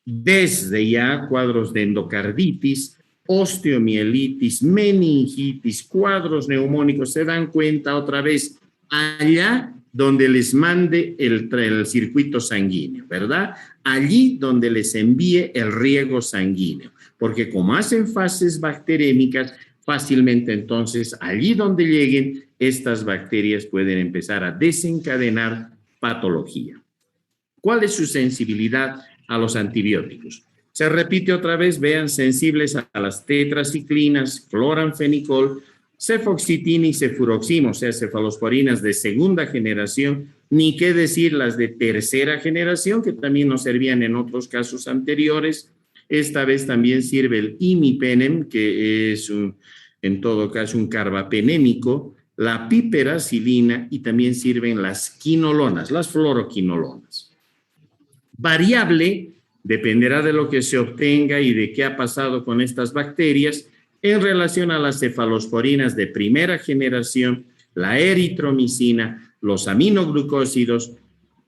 desde ya cuadros de endocarditis, osteomielitis, meningitis, cuadros neumónicos. Se dan cuenta otra vez allá donde les mande el circuito sanguíneo, ¿verdad? Allí donde les envíe el riego sanguíneo, porque como hacen fases bacterémicas, fácilmente entonces allí donde lleguen, estas bacterias pueden empezar a desencadenar patología. ¿Cuál es su sensibilidad a los antibióticos? Se repite otra vez, vean, sensibles a las tetraciclinas, cloranfenicol, cefoxitina y cefuroxima, o sea, cefalosporinas de segunda generación, ni qué decir las de tercera generación, que también nos servían en otros casos anteriores. Esta vez también sirve el imipenem, que es en todo caso un carbapenémico, la piperacilina y también sirven las quinolonas, las fluoroquinolonas. Variable, dependerá de lo que se obtenga y de qué ha pasado con estas bacterias en relación a las cefalosporinas de primera generación, la eritromicina, los aminoglucósidos,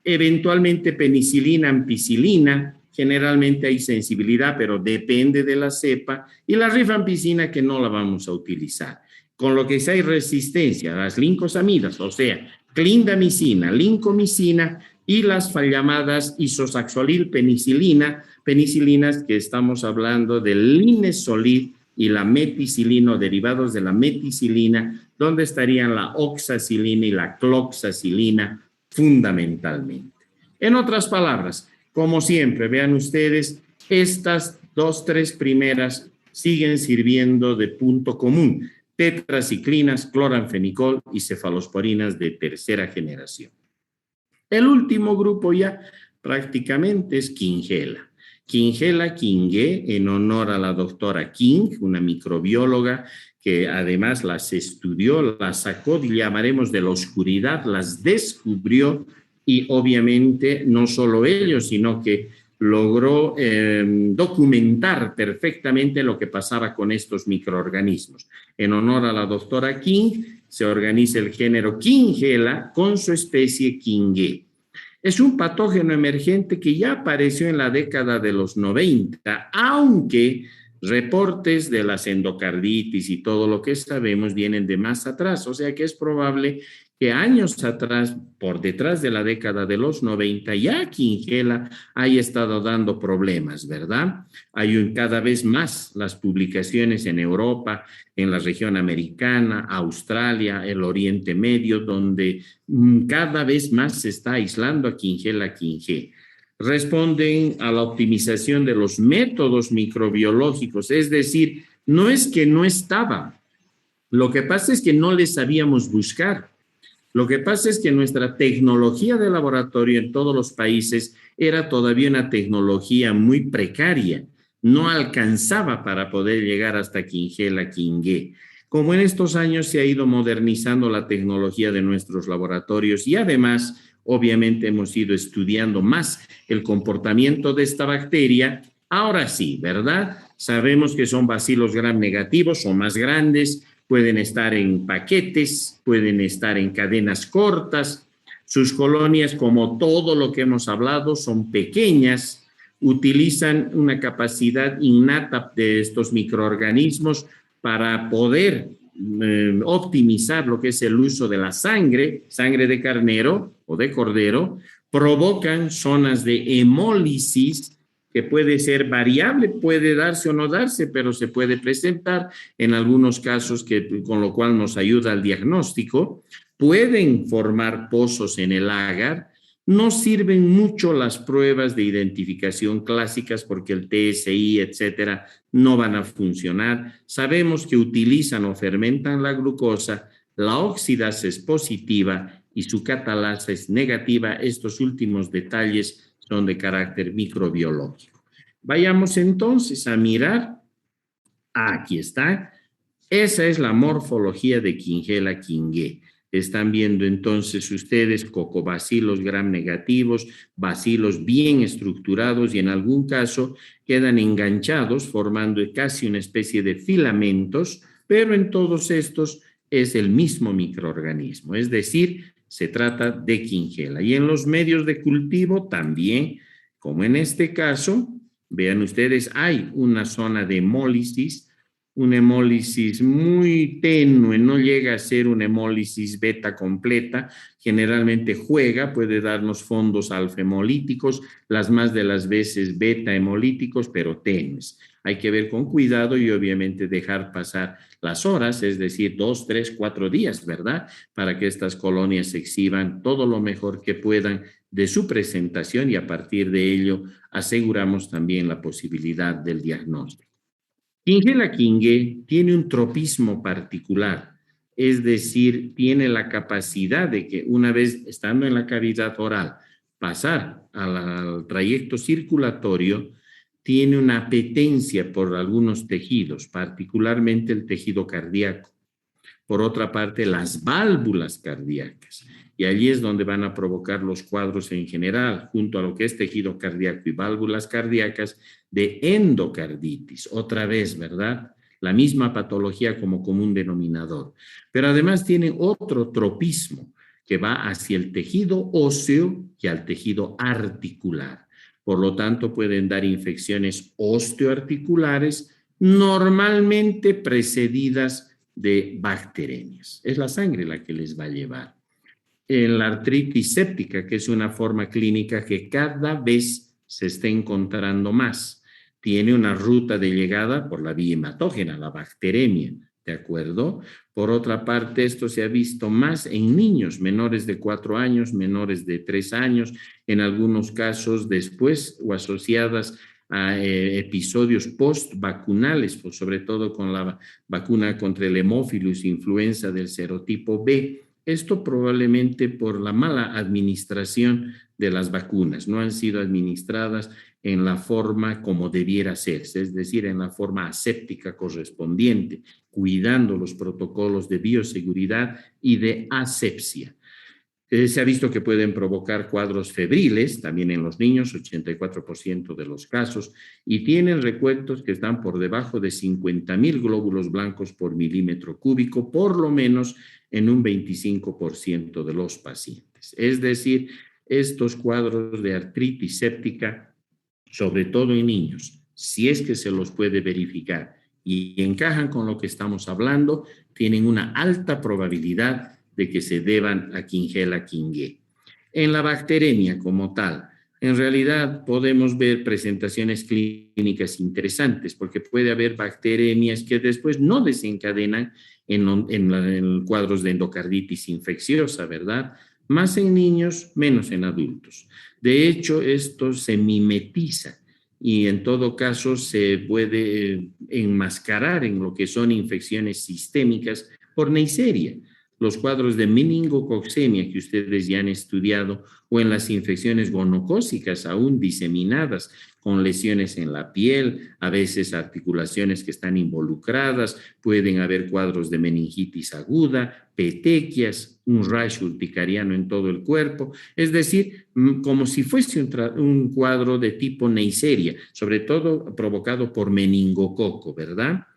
eventualmente penicilina, ampicilina, generalmente hay sensibilidad, pero depende de la cepa, y la rifampicina que no la vamos a utilizar. Con lo que si hay resistencia a las lincosamidas, o sea, clindamicina, lincomicina, y las llamadas isosaxolil penicilinas que estamos hablando del linezolid y la meticilina, derivados de la meticilina, donde estarían la oxacilina y la cloxacilina fundamentalmente. En otras palabras, como siempre, vean ustedes, estas tres primeras siguen sirviendo de punto común: tetraciclinas, cloranfenicol y cefalosporinas de tercera generación. El último grupo ya prácticamente es Quingela. Quingela Quingué, en honor a la doctora King, una microbióloga que además las estudió, las sacó, llamaremos de la oscuridad, las descubrió y obviamente no solo ello, sino que logró documentar perfectamente lo que pasaba con estos microorganismos. En honor a la doctora King, se organiza el género Quingela con su especie Quingué. Es un patógeno emergente que ya apareció en la década de los 90, aunque reportes de las endocarditis y todo lo que sabemos vienen de más atrás, o sea que es probable que años atrás, por detrás de la década de los 90, ya Quingela haya estado dando problemas, ¿verdad? Hay cada vez más las publicaciones en Europa, en la región americana, Australia, el Oriente Medio, donde cada vez más se está aislando a Quingela Quingé. Responden a la optimización de los métodos microbiológicos, es decir, no es que no estaba, lo que pasa es que no les sabíamos buscar. Lo que pasa es que nuestra tecnología de laboratorio en todos los países era todavía una tecnología muy precaria, no alcanzaba para poder llegar hasta Quingela Quingué. Como en estos años se ha ido modernizando la tecnología de nuestros laboratorios y además, obviamente, hemos ido estudiando más el comportamiento de esta bacteria, ahora sí, ¿verdad? Sabemos que son bacilos gram negativos, son más grandes, pueden estar en paquetes, pueden estar en cadenas cortas. Sus colonias, como todo lo que hemos hablado, son pequeñas, utilizan una capacidad innata de estos microorganismos para poder optimizar lo que es el uso de la sangre de carnero o de cordero, provocan zonas de hemólisis que puede ser variable, puede darse o no darse, pero se puede presentar en algunos casos, con lo cual nos ayuda al diagnóstico. Pueden formar pozos en el agar. No sirven mucho las pruebas de identificación clásicas porque el TSI, etcétera, no van a funcionar. Sabemos que utilizan o fermentan la glucosa, la oxidasa es positiva y su catalasa es negativa. Estos últimos detalles son de carácter microbiológico. Vayamos entonces a mirar. Aquí está. Esa es la morfología de Quinhela quingué. Están viendo entonces ustedes cocobacilos gram negativos, bacilos bien estructurados y en algún caso quedan enganchados formando casi una especie de filamentos, pero en todos estos es el mismo microorganismo, es decir, se trata de Quinhela. Y en los medios de cultivo también, como en este caso, vean ustedes, hay una zona de hemólisis, una hemólisis muy tenue, no llega a ser una hemólisis beta completa, generalmente juega, puede darnos fondos alfa-hemolíticos, las más de las veces beta-hemolíticos, pero tenues. Hay que ver con cuidado y obviamente dejar pasar las horas, es decir, 2, 3, 4 días, ¿verdad? Para que estas colonias exhiban todo lo mejor que puedan de su presentación y a partir de ello aseguramos también la posibilidad del diagnóstico. Quinhela quingué tiene un tropismo particular, es decir, tiene la capacidad de que una vez estando en la cavidad oral, pasar al trayecto circulatorio, tiene una apetencia por algunos tejidos, particularmente el tejido cardíaco. Por otra parte, las válvulas cardíacas. Y allí es donde van a provocar los cuadros en general, junto a lo que es tejido cardíaco y válvulas cardíacas, de endocarditis. Otra vez, ¿verdad? La misma patología como común denominador. Pero además tiene otro tropismo que va hacia el tejido óseo y al tejido articular. Por lo tanto, pueden dar infecciones osteoarticulares normalmente precedidas de bacteremias. Es la sangre la que les va a llevar. En la artritis séptica, que es una forma clínica que cada vez se está encontrando más, tiene una ruta de llegada por la vía hematógena, la bacteremia, ¿de acuerdo? Por otra parte, esto se ha visto más en niños menores de 4 años, menores de 3 años, en algunos casos después o asociadas a episodios post-vacunales, pues sobre todo con la vacuna contra el hemófilus influenza del serotipo B. Esto probablemente por la mala administración de las vacunas. No han sido administradas en la forma como debiera hacerse, es decir, en la forma aséptica correspondiente, cuidando los protocolos de bioseguridad y de asepsia. Se ha visto que pueden provocar cuadros febriles, también en los niños, 84% de los casos, y tienen recuentos que están por debajo de 50,000 glóbulos blancos por milímetro cúbico, por lo menos en un 25% de los pacientes. Es decir, estos cuadros de artritis séptica, sobre todo en niños, si es que se los puede verificar y encajan con lo que estamos hablando, tienen una alta probabilidad de que se deban a Quinhela quingué. En la bacteremia como tal, en realidad podemos ver presentaciones clínicas interesantes porque puede haber bacteremias que después no desencadenan en cuadros de endocarditis infecciosa, ¿verdad? Más en niños, menos en adultos. De hecho, esto se mimetiza y en todo caso se puede enmascarar en lo que son infecciones sistémicas por Neisseria. Los cuadros de meningococcemia que ustedes ya han estudiado o en las infecciones gonocócicas aún diseminadas con lesiones en la piel, a veces articulaciones que están involucradas, pueden haber cuadros de meningitis aguda, petequias, un rash urticariano en todo el cuerpo, es decir, como si fuese un cuadro de tipo Neisseria, sobre todo provocado por meningococo, ¿verdad?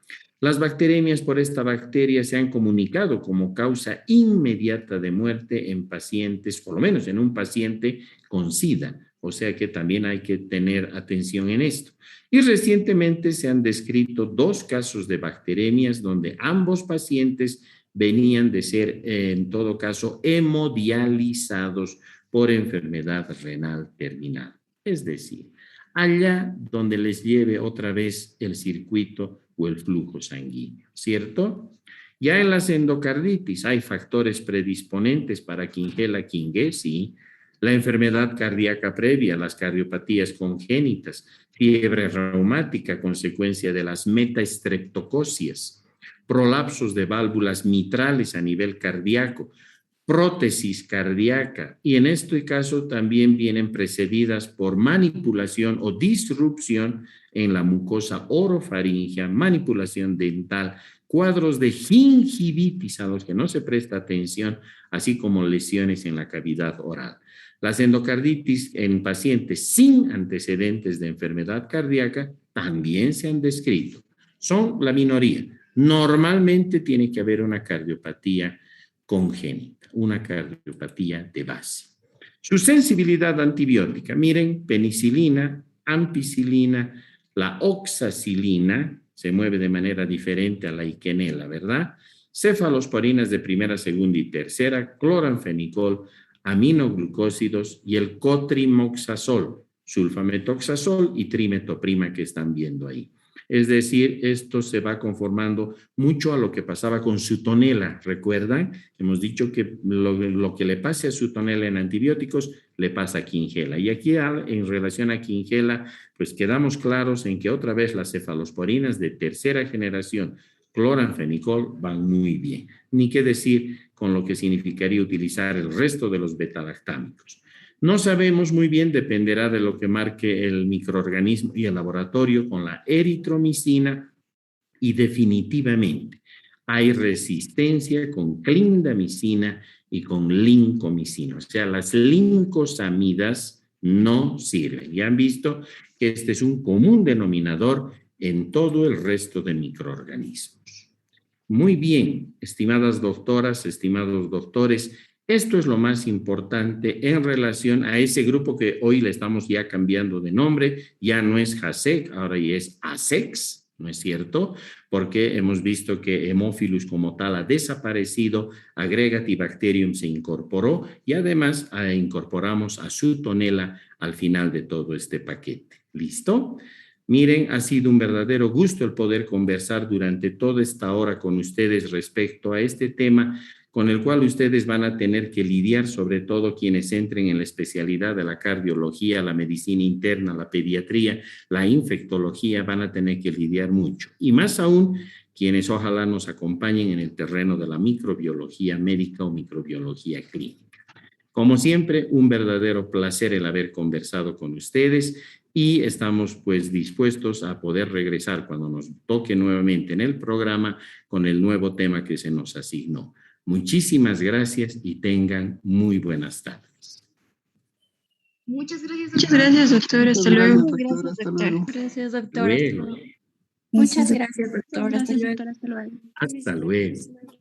Las bacteremias por esta bacteria se han comunicado como causa inmediata de muerte en pacientes, por lo menos en un paciente con SIDA. O sea que también hay que tener atención en esto. Y recientemente se han descrito 2 casos de bacteremias donde ambos pacientes venían de ser, en todo caso, hemodializados por enfermedad renal terminal. Es decir, allá donde les lleve otra vez el circuito o el flujo sanguíneo, ¿cierto? Ya en las endocarditis hay factores predisponentes para Quinhela Quingué, sí. La enfermedad cardíaca previa, las cardiopatías congénitas, fiebre reumática, consecuencia de las metastreptococias, prolapsos de válvulas mitrales a nivel cardíaco, prótesis cardíaca, y en este caso también vienen precedidas por manipulación o disrupción en la mucosa orofaringea, manipulación dental, cuadros de gingivitis a los que no se presta atención, así como lesiones en la cavidad oral. Las endocarditis en pacientes sin antecedentes de enfermedad cardíaca también se han descrito. Son la minoría. Normalmente tiene que haber una cardiopatía congénita, una cardiopatía de base. Su sensibilidad antibiótica, miren, penicilina, ampicilina, la oxacilina, se mueve de manera diferente a la iquenela, ¿verdad? Cefalosporinas de primera, segunda y tercera, cloranfenicol, aminoglucósidos y el cotrimoxazol, sulfametoxazol y trimetoprima que están viendo ahí. Es decir, esto se va conformando mucho a lo que pasaba con Sutonela. ¿Recuerdan? Hemos dicho que lo que le pase a Sutonela en antibióticos le pasa a Quinhela. Y aquí en relación a Quinhela, pues quedamos claros en que otra vez las cefalosporinas de tercera generación, cloranfenicol, van muy bien. Ni qué decir con lo que significaría utilizar el resto de los betalactámicos. No sabemos muy bien, dependerá de lo que marque el microorganismo y el laboratorio con la eritromicina, y definitivamente hay resistencia con clindamicina y con lincomicina. O sea, las lincosamidas no sirven. Ya han visto que este es un común denominador en todo el resto de microorganismos. Muy bien, estimadas doctoras, estimados doctores, esto es lo más importante en relación a ese grupo que hoy le estamos ya cambiando de nombre, ya no es JASEC, ahora ya es ASEX, ¿no es cierto? Porque hemos visto que Haemophilus como tal ha desaparecido, Agregatibacterium se incorporó y además incorporamos a Sutonella al final de todo este paquete. ¿Listo? Miren, ha sido un verdadero gusto el poder conversar durante toda esta hora con ustedes respecto a este tema, con el cual ustedes van a tener que lidiar, sobre todo quienes entren en la especialidad de la cardiología, la medicina interna, la pediatría, la infectología, van a tener que lidiar mucho. Y más aún, quienes ojalá nos acompañen en el terreno de la microbiología médica o microbiología clínica. Como siempre, un verdadero placer el haber conversado con ustedes y estamos pues dispuestos a poder regresar cuando nos toque nuevamente en el programa con el nuevo tema que se nos asignó. Muchísimas gracias y tengan muy buenas tardes. Muchas gracias, Muchas gracias, doctor. Hasta luego. Gracias, doctor. Gracias, doctor. Luego. Muchas gracias, doctor. Hasta Gracias, luego. doctor. Hasta luego. Hasta luego.